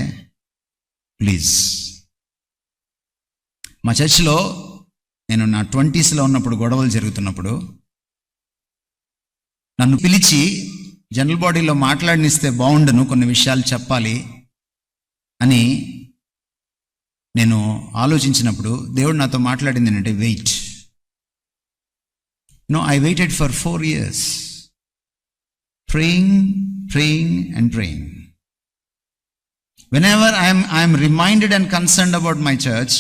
ప్లీజ్. మా చర్చిలో నేను నా 20s ఉన్నప్పుడు గొడవలు జరుగుతున్నప్పుడు నన్ను పిలిచి జనరల్ బాడీలో మాట్లాడనిస్తే బాగుండను, కొన్ని విషయాలు చెప్పాలి అని నేను ఆలోచించినప్పుడు దేవుడు నాతో మాట్లాడింది ఏంటంటే, wait. I waited for 4 years praying and praying. Whenever I am reminded and concerned about my church,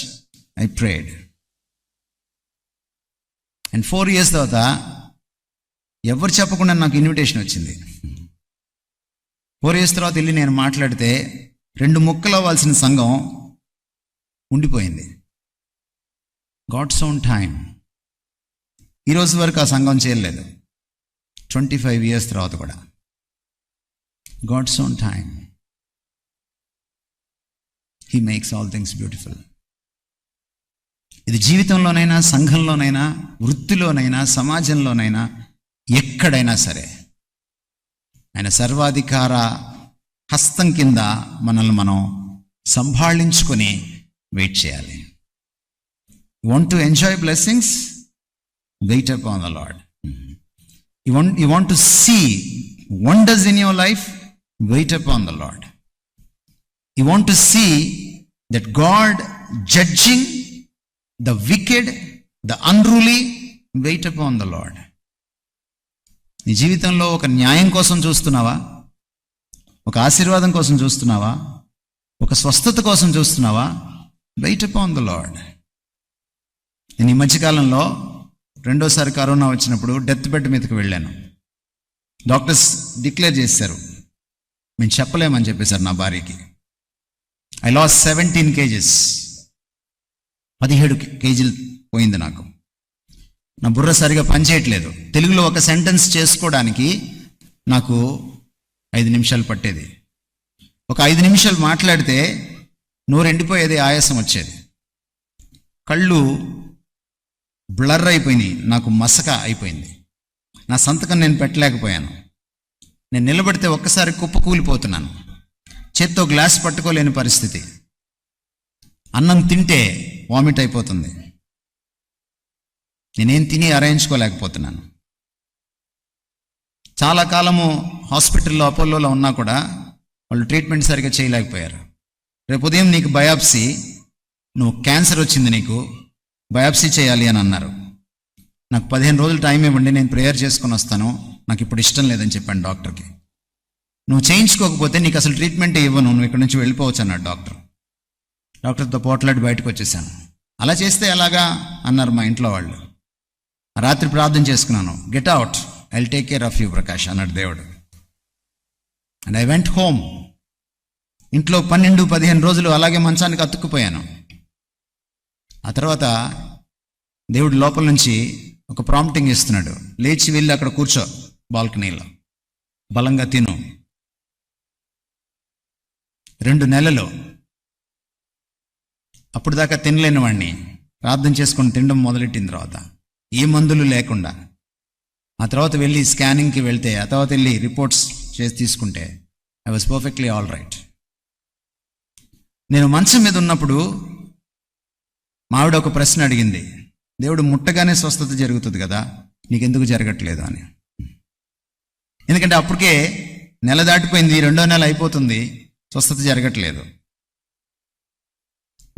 I prayed. And 4 years తర్వాత ఎవరు చెప్పకుండా నాకు ఇన్విటేషన్ వచ్చింది. 4 years తర్వాత వెళ్ళి నేను మాట్లాడితే 2 ముక్కలు అవ్వాల్సిన సంఘం ఉండిపోయింది. God's own time. ఈరోజు వరకు ఆ సంఘం చేయలేదు. 25 years తర్వాత కూడా God's own time. He makes all things beautiful. ఇది జీవితంలోనైనా, సంఘంలోనైనా, వృత్తిలోనైనా, సమాజంలోనైనా, ఎక్కడైనా సరే ఆయన సర్వాధికార హస్తం కింద మనల్ని మనం సంభాళించుకొని వెయిట్ చేయాలి. Want to enjoy blessings? Wait upon the Lord. You want to see wonders in your life? Wait upon the Lord. You want to see that God judging the wicked, the unruly? Wait upon the Lord. నీ జీవితంలో ఒక న్యాయం కోసం చూస్తున్నావా? ఒక ఆశీర్వాదం కోసం చూస్తున్నావా? ఒక స్వస్థత కోసం చూస్తున్నావా? Wait upon the Lord. నేను ఈ మధ్యకాలంలో 2వ కరోనా వచ్చినప్పుడు డెత్ బెడ్ మీదకి వెళ్ళాను. డాక్టర్స్ డిక్లేర్ చేశారు, మేము చెప్పలేమని చెప్పేశారు నా భార్యకి. I loss 17 kgs. 17 kgs పోయింది నాకు. నా బుర్ర సరిగా పనిచేయట్లేదు. తెలుగులో ఒక సెంటెన్స్ చేసుకోవడానికి నాకు 5 నిమిషాలు పట్టేది. ఒక 5 నిమిషాలు మాట్లాడితే నోరు ఎండిపోయేది, ఆయాసం వచ్చేది, కళ్ళు బ్లర్ అయిపోయినాయి, నాకు మసక అయిపోయింది, నా సంతకం నేను పెట్టలేకపోయాను. నేను నిలబడితే ఒక్కసారి కుప్పకూలిపోతున్నాను, చేత్తో గ్లాస్ పట్టుకోలేని పరిస్థితి, అన్నం తింటే వామిట్ అయిపోతుంది, నేనేం తిని అరేంజ్కోలేకపోతున్నాను. చాలా కాలము హాస్పిటల్లో అపోలోలో ఉన్నా కూడా వాళ్ళు ట్రీట్మెంట్ సరిగ్గా చేయలేకపోయారు. రేపు ఉదయం నీకు బయాప్సీ, నువ్వు క్యాన్సర్ వచ్చింది, నీకు బయాప్సీ చేయాలి అని అన్నారు. నాకు 15 రోజులు టైం ఇవ్వండి, నేను ప్రేయర్ చేసుకొని వస్తాను, నాకు ఇప్పుడు ఇష్టం లేదని చెప్పాను డాక్టర్కి. నువ్వు చేయించుకోకపోతే నీకు అసలు ట్రీట్మెంట్ ఇవ్వను, నువ్వు ఇక్కడ నుంచి వెళ్ళిపోవచ్చు అన్నాడు డాక్టర్. డాక్టర్తో పోట్లాడి బయటకు వచ్చేసాను. అలా చేస్తే ఎలాగా అన్నారు మా ఇంట్లో వాళ్ళు. రాత్రి ప్రార్థన చేసుకున్నాను, get out, I will take care of you Prakash అన్నాడు దేవుడు. And I went home. ఇంట్లో 12-15 రోజులు అలాగే మంచానికి అతుక్కుపోయాను. ఆ తర్వాత దేవుడు లోపల నుంచి ఒక ప్రాంప్టింగ్ ఇస్తున్నాడు, లేచి వెళ్ళి అక్కడ కూర్చో బాల్కనీలో, బలంగా తిను. 2 నెలలు అప్పుడు దాకా తినలేని వాడిని ప్రార్థన చేసుకొని తినడం మొదలెట్టిన తర్వాత, ఏ మందులు లేకుండా, ఆ తర్వాత వెళ్ళి స్కానింగ్కి వెళ్తే, ఆ తర్వాత వెళ్ళి రిపోర్ట్స్ చేసి తీసుకుంటే I was perfectly all right. నేను మంచం మీద ఉన్నప్పుడు మా ఆవిడ ఒక ప్రశ్న అడిగింది, దేవుడు ముట్టగానే స్వస్థత జరుగుతుంది కదా, నీకెందుకు జరగట్లేదు అని. ఎందుకంటే అప్పటికే నెల దాటిపోయింది, 2వ నెల అయిపోతుంది, స్వస్థత జరగట్లేదు.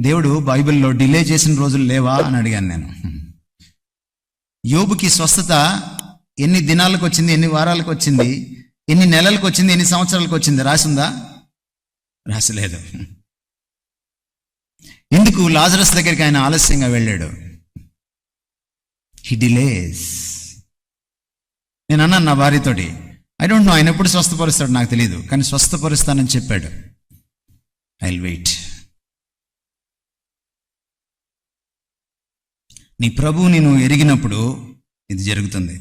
దేవుడు బైబిల్లో డిలే చేసిన రోజులు లేవా అని అడిగాను నేను. యోబుకి స్వస్థత ఎన్ని దినాలకు వచ్చింది, ఎన్ని వారాలకు వచ్చింది, ఎన్ని నెలలకు వచ్చింది, ఎన్ని సంవత్సరాలకు వచ్చింది రాసిందా? రాసలేదు. ఎందుకు? లాజరస్ దగ్గరికి ఆయన ఆలస్యంగా వెళ్ళాడు. He delays. నేను అన్నాను నా భార్యతోటి, ఐ డోంట్ నో ఆయన ఎప్పుడు స్వస్థపరుస్తాడు నాకు తెలియదు, కానీ స్వస్థపరుస్తానని చెప్పాడు. I will wait. నీ ప్రభువుని నువ్వు ఎరిగినప్పుడు ఇది జరుగుతుంది.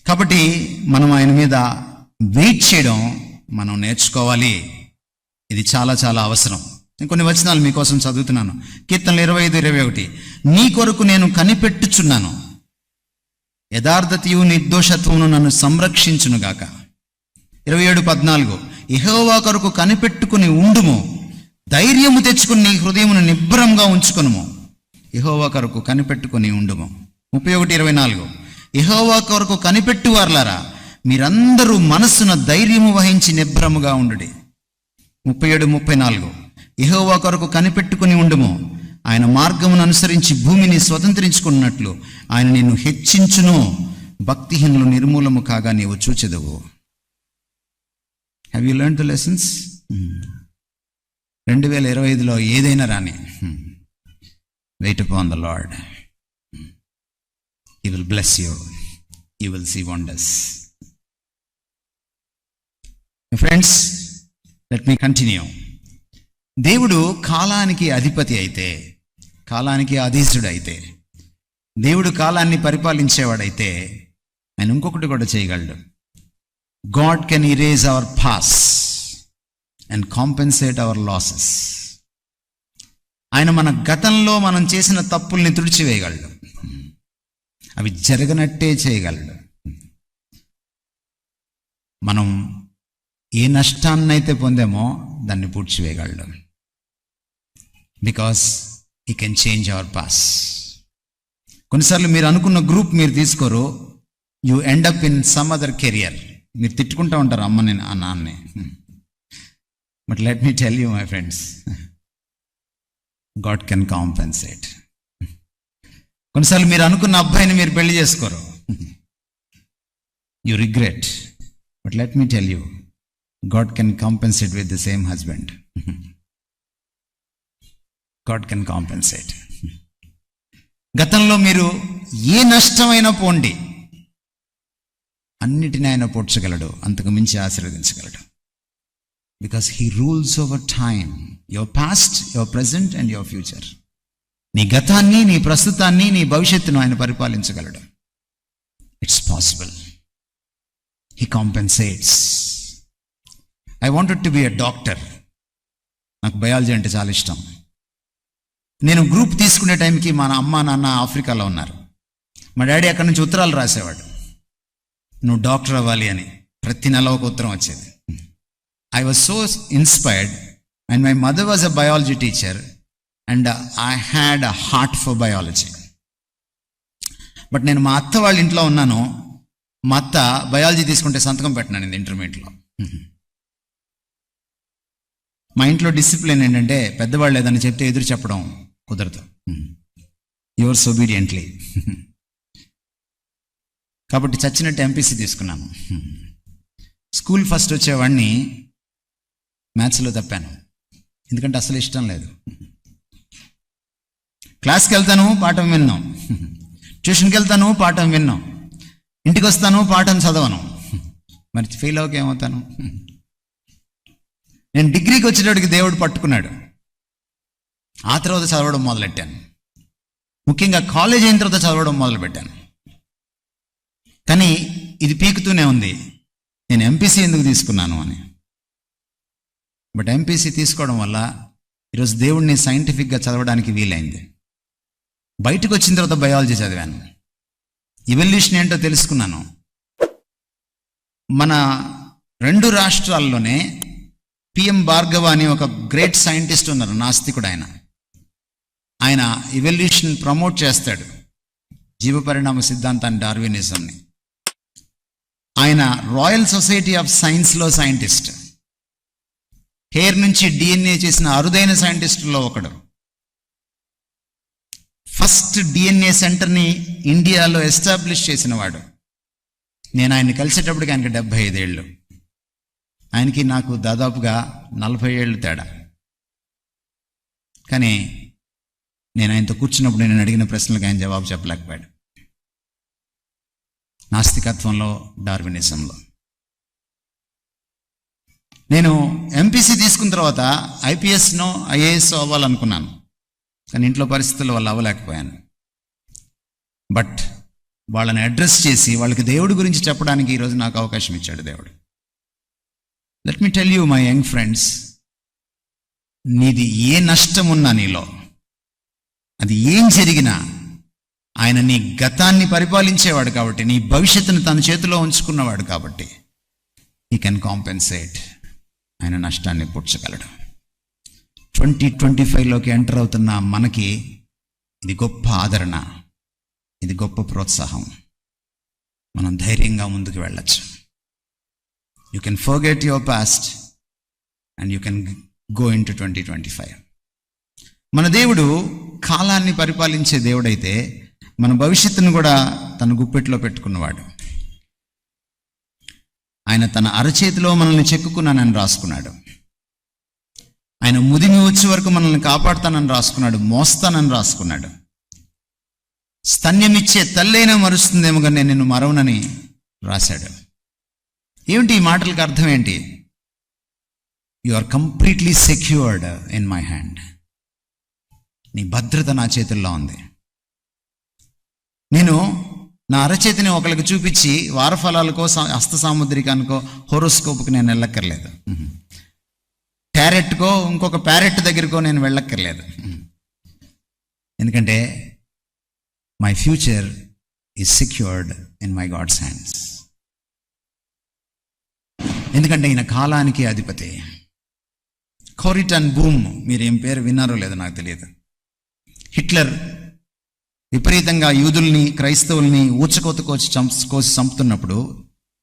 కాబట్టి మనం ఆయన మీద వెయిట్ చేయడం మనం నేర్చుకోవాలి. ఇది చాలా చాలా అవసరం. నేను కొన్ని వచనాలు మీకోసం చదువుతున్నాను. కీర్తనలు 25:21, నీ కొరకు నేను కనిపెట్టుచున్నాను, యథార్థతయు నిర్దోషత్వమును నన్ను సంరక్షించునుగాక. 27:14, యెహోవా కొరకు కనిపెట్టుకుని ఉండుము, ధైర్యము తెచ్చుకుని నీ హృదయమును నిబ్బరంగా ఉంచుకునుము. యెహోవా కొరకు కనిపెట్టుకుని ఉండుము. 31:24, యెహోవా కొరకు కనిపెట్టువార్లారా, మీరందరూ మనస్సున ధైర్యము వహించి నిబ్బరముగా ఉండుడి. 37:34, యెహోవా కొరకు కనిపెట్టుకుని ఉండుము, ఆయన మార్గమును అనుసరించి భూమిని స్వతంత్రించుకున్నట్లు ఆయన నిన్ను హెచ్చించును, భక్తిహీనులు నిర్మూలము కాగా నీవు చూచెదవు. Have you learned the lessons? 2025లో ఏదైనా రాని, wait upon the Lord. He will bless you. You will see wonders. Friends, let me continue. దేవుడు కాలానికి అధిపతి అయితే, కాలానికి అధీశుడు అయితే, దేవుడు కాలాన్ని పరిపాలించేవాడైతే ఆయన ఇంకొకటి కూడా చేయగలడు. God can erase our past and compensate our losses. ఆయన మన గతంలో మనం చేసిన తప్పుల్ని తుడిచివేయగలడు, అవి జరగనట్టే చేయగలడు. మనం ఏ నష్టాన్నైతే పొందామో దాన్ని పూడ్చివేయగలడు. Because he can change our past. కొన్నిసార్లు మీరు అనుకున్న గ్రూప్ మీరు తీసుకోరు, you end up in some other career. మీరు తిట్టుకుంటూ ఉంటారు అమ్మని నాన్నని. But let me tell you my friends, God can compensate. కొన్నిసార్లు మీరు అనుకున్న అబ్బాయిని మీరు పెళ్లి చేసుకోరు, you regret. But let me tell you, God can compensate with the same husband. God can compensate. గతంలో మీరు ఏ నష్టమైనా పోండి, అన్నిటిని ఆయన పోడ్చగలడు, అంతకు మించి ఆశీర్వదించగలడు. Because he rules over time, your past, your present and your future. నీ గతాన్ని, నీ ప్రస్తుతాన్ని, నీ భవిష్యత్తును ఆయన పరిపాలించగలడు. It's possible. He compensates. I wanted to be a doctor. నాకు బయాలజీ అంటే చాలా ఇష్టం. నేను గ్రూప్ తీసుకునే టైంకి మా అమ్మ నాన్న ఆఫ్రికాలో ఉన్నారు. మా డాడీ అక్కడి నుంచి ఉత్తరాలు రాసేవాడు, నువ్వు డాక్టర్ అవ్వాలి అని. ప్రతి నెల ఒక ఉత్తరం వచ్చేది. I was so inspired and my mother was a biology teacher and I had a heart for biology. But నేను మా అత్త వాళ్ళ ఇంట్లో ఉన్నాను. మా అత్త బయాలజీ తీసుకుంటే సంతకం పెట్టినాను ఇంటర్మీడియట్లో. మా ఇంట్లో డిసిప్లిన్ ఏంటంటే, పెద్దవాళ్ళు ఏదైనా చెప్తే ఎదురు చెప్పడం కుదరదు. Yours obediently. కాబట్టి చచ్చినట్టు ఎంపీసీ తీసుకున్నాను. స్కూల్ ఫస్ట్ వచ్చేవాడిని, మ్యాథ్స్లో తప్పాను, ఎందుకంటే అసలు ఇష్టం లేదు. క్లాస్కి వెళ్తాను, పాఠం విన్నాం. ట్యూషన్కి వెళ్తాను, పాఠం విన్నాం. ఇంటికి వస్తాను, పాఠం చదవను. మరి ఫెయిల్ అవ్వక ఏమవుతాను? నేను డిగ్రీకి వచ్చేటప్పటికి దేవుడు పట్టుకున్నాడు. ఆ తర్వాత చదవడం మొదలెట్టాను. ముఖ్యంగా కాలేజ్ అయిన తర్వాత చదవడం మొదలుపెట్టాను. కానీ ఇది పీకుతూనే ఉంది, నేను ఎంపీసీ ఎందుకు తీసుకున్నాను అని. బట్ ఎంపీసీ తీసుకోవడం వల్ల ఈరోజు దేవుడిని సైంటిఫిక్గా చదవడానికి వీలైంది. బయటకు వచ్చిన తర్వాత బయాలజీ చదివాను, ఎవల్యూషన్ ఏంటో తెలుసుకున్నాను. మన 2 రాష్ట్రాల్లోనే పిఎం భార్గవ అని ఒక గ్రేట్ సైంటిస్ట్ ఉన్నారు, నాస్తికుడు. ఆయన ఎవల్యూషన్ ప్రమోట్ చేస్తాడు, జీవ పరిణామ సిద్ధాంతాన్ని, డార్వినిజంని. ఆయన రాయల్ సొసైటీ ఆఫ్ సైన్స్లో సైంటిస్ట్. హెయిర్ నుంచి డిఎన్ఏ చేసిన అరుదైన సైంటిస్టుల్లో ఒకడు. ఫస్ట్ డిఎన్ఏ సెంటర్ని ఇండియాలో ఎస్టాబ్లిష్ చేసిన వాడు. నేను ఆయన్ని కలిసేటప్పటికి ఆయనకి 75 ఏళ్ళు. ఆయనకి నాకు దాదాపుగా 40 ఏళ్ళు తేడా. కానీ నేను ఆయనతో కూర్చున్నప్పుడు నేను అడిగిన ప్రశ్నలకు ఆయన జవాబు చెప్పలేకపోయాడు. నాస్తికత్వంలో, డార్వినిజంలో. నేను ఎంపీసీ తీసుకున్న తర్వాత ఐపీఎస్నో ఐఏఎస్ అవ్వాలనుకున్నాను, కానీ ఇంట్లో పరిస్థితుల వల్ల అవ్వలేకపోయాను. బట్ వాళ్ళని అడ్రస్ చేసి వాళ్ళకి దేవుడి గురించి చెప్పడానికి ఈరోజు నాకు అవకాశం ఇచ్చాడు దేవుడు. Let me tell you, my young friends, నీది ఏ నష్టం ఉన్నా నీలో, అది ఏం జరిగినా ఆయన నీ గతాన్ని పరిపాలించేవాడు కాబట్టి, నీ భవిష్యత్తును తన చేతిలో ఉంచుకున్నవాడు కాబట్టి హీ కెన్ కాంపెన్సేట్. ఆయన నష్టాన్ని పూడ్చగలడు. 2025లోకి ఎంటర్ అవుతున్న మనకి ఇది గొప్ప ఆదరణ, ఇది గొప్ప ప్రోత్సాహం. మనం ధైర్యంగా ముందుకు వెళ్ళచ్చు. You can forget your past and you can go in to 2025. మన దేవుడు కాలాన్ని పరిపాలించే దేవుడైతే మన భవిష్యత్తును కూడా తన గుప్పెట్లో పెట్టుకున్నవాడు. ఆయన తన అరచేతిలో మనల్ని చెక్కుకున్నానని రాసుకున్నాడు. ఆయన ముదిమి వచ్చే వరకు మనల్ని కాపాడుతానని రాసుకున్నాడు, మోస్తానని రాసుకున్నాడు. స్తన్యమిచ్చే తల్లైనా మరుస్తుందేమో కానీ నేను నిన్ను మరవనని రాశాడు. ఏమిటి ఈ మాటలకు అర్థం ఏంటి? You are completely secured in my hand. నీ భద్రత నా చేతుల్లో ఉంది. నేను నా అరచేతిని ఒకరికి చూపించి వారఫలాలకో, హస్త సాముద్రికానికో, హోరోస్కోప్కి నేను వెళ్ళక్కర్లేదు. ప్యారెట్కో ఇంకొక ప్యారెట్ దగ్గరకో నేను వెళ్ళక్కర్లేదు. ఎందుకంటే my future is secured in my God's hands. ఎందుకంటే ఈయన కాలానికి అధిపతి. కోరిటన్ బూమ్, మీరు ఏం పేరు విన్నారో లేదో నాకు తెలియదు. హిట్లర్ విపరీతంగా యూదుల్ని, క్రైస్తవుల్ని ఊచకోత కోసి చంపుతున్నప్పుడు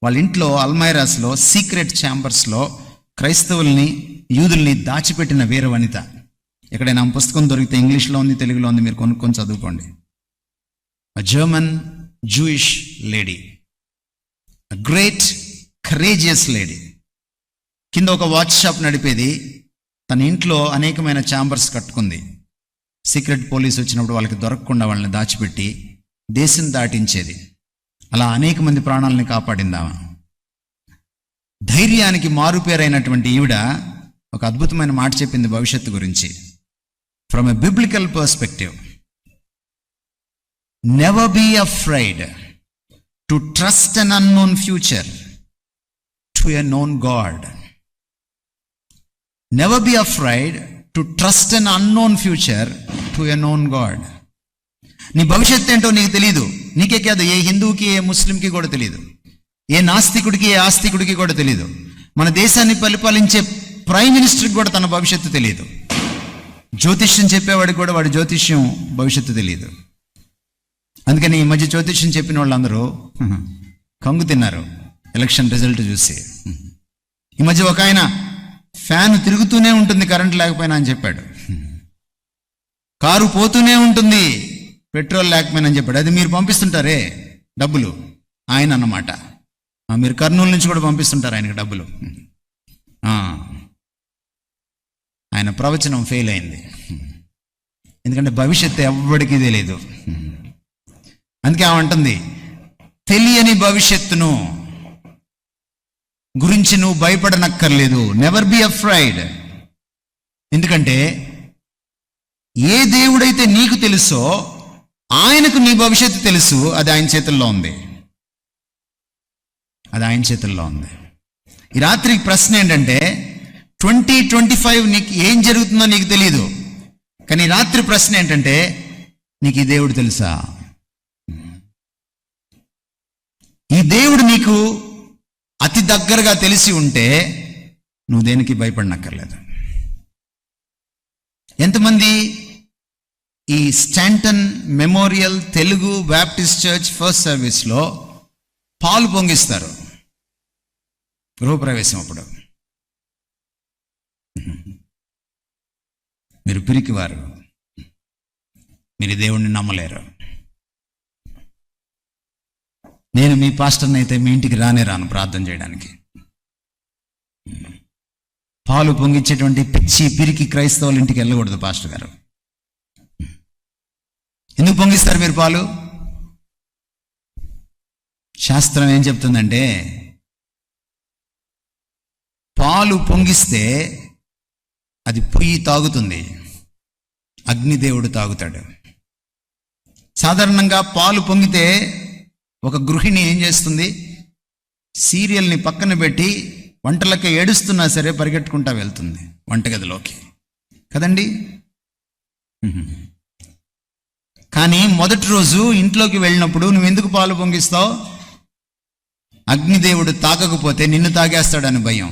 వాళ్ళ ఇంట్లో అల్మైరాస్లో సీక్రెట్ ఛాంబర్స్లో క్రైస్తవుల్ని, యూదుల్ని దాచిపెట్టిన వీర వనిత. ఎక్కడైనా పుస్తకం దొరికితే ఇంగ్లీష్లో ఉంది, తెలుగులో ఉంది, మీరు కొనుక్కొని చదువుకోండి. A German Jewish lady, a great courageous lady. కింద ఒక వాచ్ షాప్ నడిపేది. తన ఇంట్లో అనేకమైన ఛాంబర్స్ కట్టుకుంది. సీక్రెట్ పోలీస్ వచ్చినప్పుడు వాళ్ళకి దొరకకుండా వాళ్ళని దాచిపెట్టి దేశం దాటించేది. అలా అనేక మంది ప్రాణాలని కాపాడిందామా. ధైర్యానికి మారుపేరైనటువంటి ఈవిడ ఒక అద్భుతమైన మాట చెప్పింది భవిష్యత్తు గురించి. From a biblical perspective, never be afraid to trust an unknown future to a known God. Never be afraid to trust an unknown future to a known God. నీ భవిష్యత్తు ఏంటో నీకు తెలియదు. నీకే కాదు, ఏ హిందువుకి, ఏ ముస్లింకి కూడా తెలియదు. ఏ నాస్తికుడికి, ఏ ఆస్తికుడికి కూడా తెలియదు. మన దేశాన్ని పరిపాలించే ప్రైమ్ మినిస్టర్కి కూడా తన భవిష్యత్తు తెలియదు. జ్యోతిష్యం చెప్పేవాడికి కూడా వాడి జ్యోతిష్యం భవిష్యత్తు తెలియదు. అందుకని ఈ మధ్య జ్యోతిష్యం చెప్పిన వాళ్ళందరూ కంగు తిన్నారు ఎలక్షన్ రిజల్ట్ చూసి. ఈ మధ్య ఒక ఆయన ఫ్యాన్ తిరుగుతూనే ఉంటుంది కరెంట్ లేకపోయినా అని చెప్పాడు. కారు పోతూనే ఉంటుంది పెట్రోల్ లేకపోయినా అని చెప్పాడు. అది మీరు పంపిస్తుంటారే డబ్బులు, ఆయన అన్నమాట. మీరు కర్నూలు నుంచి కూడా పంపిస్తుంటారు ఆయనకు డబ్బులు. ఆయన ప్రవచనం ఫెయిల్ అయింది. ఎందుకంటే భవిష్యత్తు ఎవ్వడికి తెలియదు. అందుకే ఆమంటుంది, తెలియని భవిష్యత్తును గురించి నువ్వు భయపడనక్కర్లేదు. Never be afraid. ఎందుకంటే ఏ దేవుడైతే నీకు తెలుసో ఆయనకు నీ భవిష్యత్తు తెలుసు. అది ఆయన చేతుల్లో ఉంది. అది ఆయన చేతుల్లో ఉంది. ఈ రాత్రి ప్రశ్న ఏంటంటే 2025 నీకు ఏం జరుగుతుందో నీకు తెలియదు. కానీ రాత్రి ప్రశ్న ఏంటంటే నీకు ఈ దేవుడు తెలుసా? ఈ దేవుడు నీకు అతి దగ్గరగా తెలిసి ఉంటే నువ్వు దేనికి భయపడనక్కర్లేదు. ఎంతమంది ఈ Staunton memorial Telugu Baptist church first సర్వీస్లో పాలు పొంగిస్తారు గృహప్రవేశం అప్పుడు? మీరు పిరికివారు, మీరు దేవుణ్ణి నమ్మలేరు. నేను మీ పాస్టర్ని అయితే మీ ఇంటికి రాను ప్రార్థన చేయడానికి. పాలు పొంగించేటువంటి పిచ్చి పిరికి క్రైస్తవుల ఇంటికి వెళ్ళకూడదు పాస్టర్ గారు. ఎందుకు పొంగిస్తారు మీరు పాలు? శాస్త్రం ఏం చెప్తుందంటే పాలు పొంగిస్తే అది పొయ్యి తాగుతుంది, అగ్నిదేవుడు తాగుతాడు. సాధారణంగా పాలు పొంగితే ఒక గృహిణి ఏం చేస్తుంది? సీరియల్ని పక్కన పెట్టి వంటలకి ఏడుస్తున్నా సరే పరిగెట్టుకుంటా వెళ్తుంది వంటగదిలోకి. కదండి. కానీ మొదటి రోజు ఇంట్లోకి వెళ్ళినప్పుడు నువ్వు ఎందుకు పాలు పొంగిస్తావు? అగ్నిదేవుడు తాగకపోతే నిన్ను తాగేస్తాడని భయం,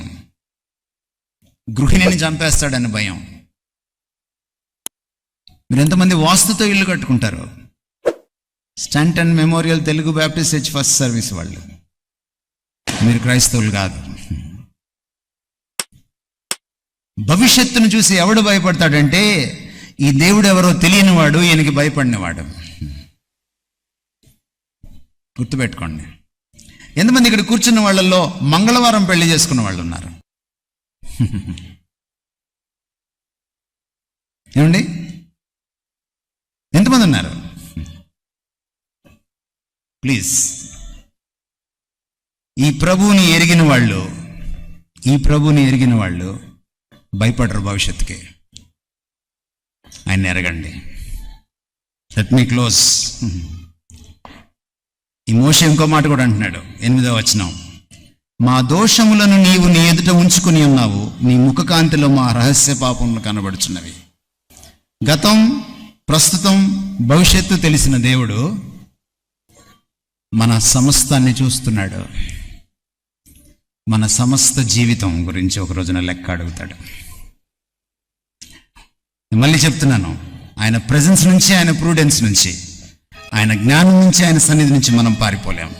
గృహిణిని చంపేస్తాడని భయం. మీరు ఎంతమంది వాస్తుతో ఇల్లు కట్టుకుంటారు? Staunton memorial Telugu Baptist church first service వాళ్ళు. మీరు క్రైస్తవులు కాదు. భవిష్యత్తును చూసి ఎవడు భయపడతాడంటే ఈ దేవుడు ఎవరో తెలియనివాడు, ఈయనకి భయపడినవాడు. గుర్తుపెట్టుకోండి. ఎంతమంది ఇక్కడ కూర్చున్న వాళ్ళల్లో మంగళవారం పెళ్లి చేసుకున్న వాళ్ళు ఉన్నారు? ఏమండి, ఎంతమంది ఉన్నారు? ప్లీజ్, ఈ ప్రభువుని ఎరిగిన వాళ్ళు భయపడరు భవిష్యత్తుకి. ఆయన ఎరగండి. Let me close. ఈ మోషే ఇంకో మాట కూడా అంటున్నాడు, 8వ వచనం, మా దోషములను నీవు నీ ఎదుట ఉంచుకుని ఉన్నావు, నీ ముఖకాంతిలో మా రహస్య పాపములు కనబడుచున్నవి. గతం, ప్రస్తుతం, భవిష్యత్తు తెలిసిన దేవుడు మన సమస్తాన్ని చూస్తున్నాడు. మన సమస్త జీవితం గురించి ఒక రోజున లెక్క అడుగుతాడు. మళ్ళీ చెప్తున్నాను, ఆయన ప్రెజెన్స్ నుంచి, ఆయన ప్రూడెన్స్ నుంచి, ఆయన జ్ఞానం నుంచి, ఆయన సన్నిధి నుంచి మనం పారిపోలేం.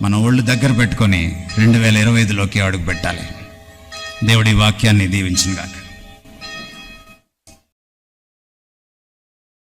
మన ఒళ్ళు దగ్గర పెట్టుకొని 2025లోకి అడుగు పెట్టాలి. దేవుడి వాక్యాన్ని దీవించును గాక.